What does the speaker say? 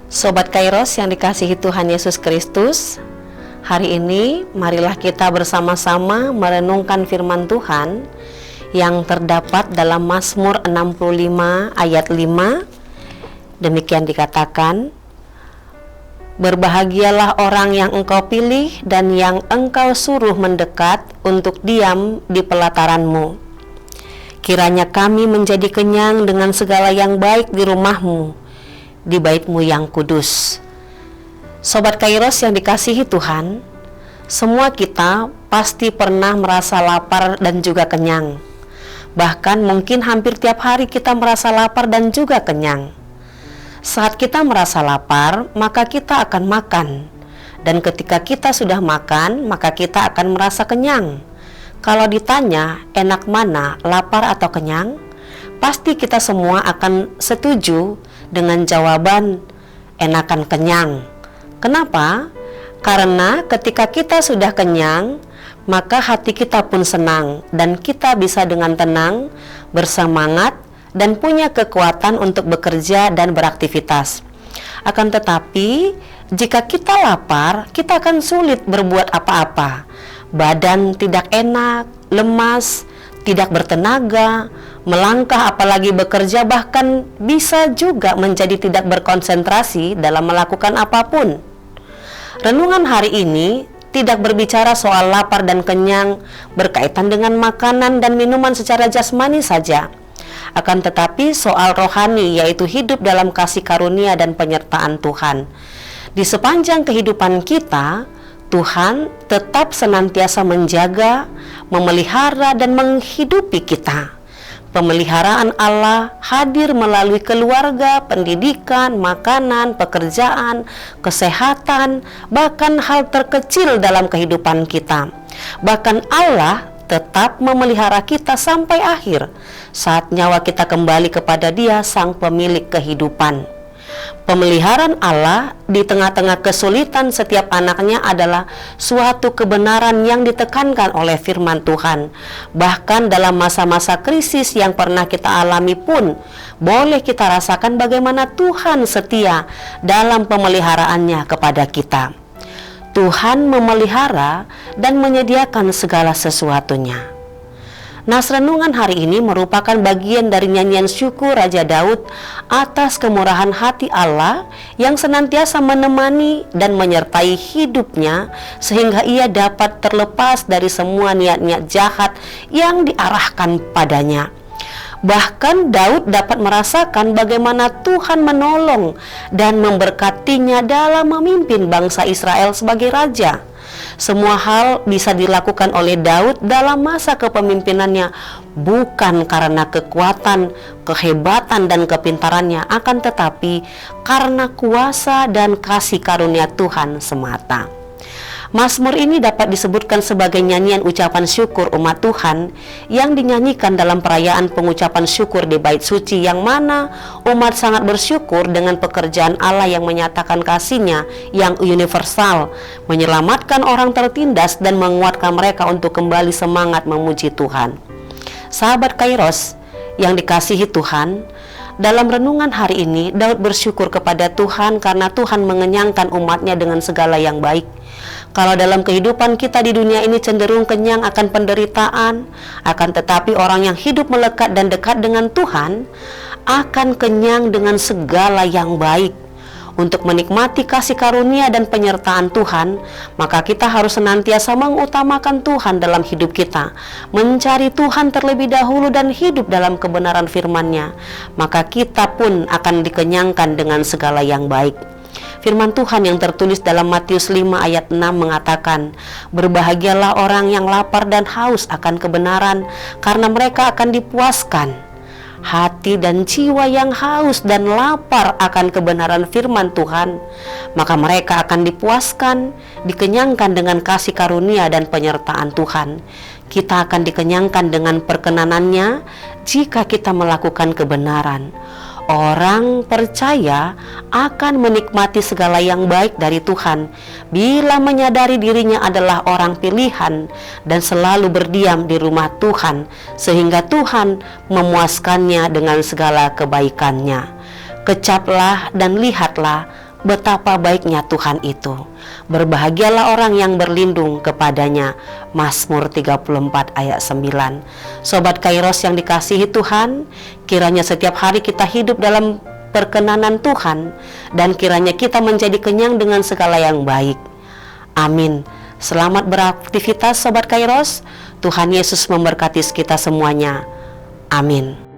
Sobat Kairos yang dikasihi Tuhan Yesus Kristus, hari ini marilah kita bersama-sama merenungkan firman Tuhan yang terdapat dalam Mazmur 65 ayat 5. Demikian dikatakan, "Berbahagialah orang yang Engkau pilih dan yang Engkau suruh mendekat untuk diam di pelataran-Mu. Kiranya kami menjadi kenyang dengan segala yang baik di rumah-Mu, di bait-Mu yang kudus." Sobat Kairos yang dikasihi Tuhan, semua kita pasti pernah merasa lapar dan juga kenyang. Bahkan mungkin hampir tiap hari kita merasa lapar dan juga kenyang. Saat kita merasa lapar, maka kita akan makan. Dan ketika kita sudah makan, maka kita akan merasa kenyang. Kalau ditanya enak mana, lapar atau kenyang, pasti kita semua akan setuju dengan jawaban enakan kenyang. Kenapa? Karena ketika kita sudah kenyang, maka hati kita pun senang dan kita bisa dengan tenang, bersemangat, dan punya kekuatan untuk bekerja dan beraktivitas. Akan tetapi, jika kita lapar, kita akan sulit berbuat apa-apa. Badan tidak enak, lemas, tidak bertenaga, melangkah apalagi bekerja, bahkan bisa juga menjadi tidak berkonsentrasi dalam melakukan apapun. Renungan hari ini tidak berbicara soal lapar dan kenyang berkaitan dengan makanan dan minuman secara jasmani saja. Akan tetapi soal rohani, yaitu hidup dalam kasih karunia dan penyertaan Tuhan. Di sepanjang kehidupan kita, Tuhan tetap senantiasa menjaga, memelihara, dan menghidupi kita. Pemeliharaan Allah hadir melalui keluarga, pendidikan, makanan, pekerjaan, kesehatan, bahkan hal terkecil dalam kehidupan kita. Bahkan Allah tetap memelihara kita sampai akhir, saat nyawa kita kembali kepada Dia, Sang Pemilik kehidupan. Pemeliharaan Allah di tengah-tengah kesulitan setiap anaknya adalah suatu kebenaran yang ditekankan oleh firman Tuhan. Bahkan dalam masa-masa krisis yang pernah kita alami pun, boleh kita rasakan bagaimana Tuhan setia dalam pemeliharaannya kepada kita. Tuhan memelihara dan menyediakan segala sesuatunya. Nas renungan hari ini merupakan bagian dari nyanyian syukur Raja Daud atas kemurahan hati Allah yang senantiasa menemani dan menyertai hidupnya sehingga ia dapat terlepas dari semua niat-niat jahat yang diarahkan padanya. Bahkan Daud dapat merasakan bagaimana Tuhan menolong dan memberkatinya dalam memimpin bangsa Israel sebagai raja. Semua hal bisa dilakukan oleh Daud dalam masa kepemimpinannya bukan karena kekuatan, kehebatan, dan kepintarannya, akan tetapi karena kuasa dan kasih karunia Tuhan semata. Mazmur ini dapat disebutkan sebagai nyanyian ucapan syukur umat Tuhan yang dinyanyikan dalam perayaan pengucapan syukur di bait suci, yang mana umat sangat bersyukur dengan pekerjaan Allah yang menyatakan kasih-Nya yang universal, menyelamatkan orang tertindas dan menguatkan mereka untuk kembali semangat memuji Tuhan. Sahabat Kairos yang dikasihi Tuhan, dalam renungan hari ini Daud bersyukur kepada Tuhan karena Tuhan mengenyangkan umatnya dengan segala yang baik. Kalau dalam kehidupan kita di dunia ini cenderung kenyang akan penderitaan, akan tetapi orang yang hidup melekat dan dekat dengan Tuhan akan kenyang dengan segala yang baik. Untuk menikmati kasih karunia dan penyertaan Tuhan, maka kita harus senantiasa mengutamakan Tuhan dalam hidup kita, mencari Tuhan terlebih dahulu dan hidup dalam kebenaran firman-Nya. Maka kita pun akan dikenyangkan dengan segala yang baik. Firman Tuhan yang tertulis dalam Matius 5 ayat 6 mengatakan, "Berbahagialah orang yang lapar dan haus akan kebenaran, karena mereka akan dipuaskan. Hati dan jiwa yang haus dan lapar akan kebenaran firman Tuhan, maka mereka akan dipuaskan, dikenyangkan dengan kasih karunia dan penyertaan Tuhan." Kita akan dikenyangkan dengan perkenanan-Nya jika kita melakukan kebenaran. Orang percaya akan menikmati segala yang baik dari Tuhan bila menyadari dirinya adalah orang pilihan dan selalu berdiam di rumah Tuhan, sehingga Tuhan memuaskannya dengan segala kebaikannya. Kecaplah dan lihatlah betapa baiknya Tuhan itu. Berbahagialah orang yang berlindung kepadanya. Mazmur 34 ayat 9. Sobat Kairos yang dikasihi Tuhan, kiranya setiap hari kita hidup dalam perkenanan Tuhan, dan kiranya kita menjadi kenyang dengan segala yang baik. Amin. Selamat beraktivitas Sobat Kairos. Tuhan Yesus memberkati kita semuanya. Amin.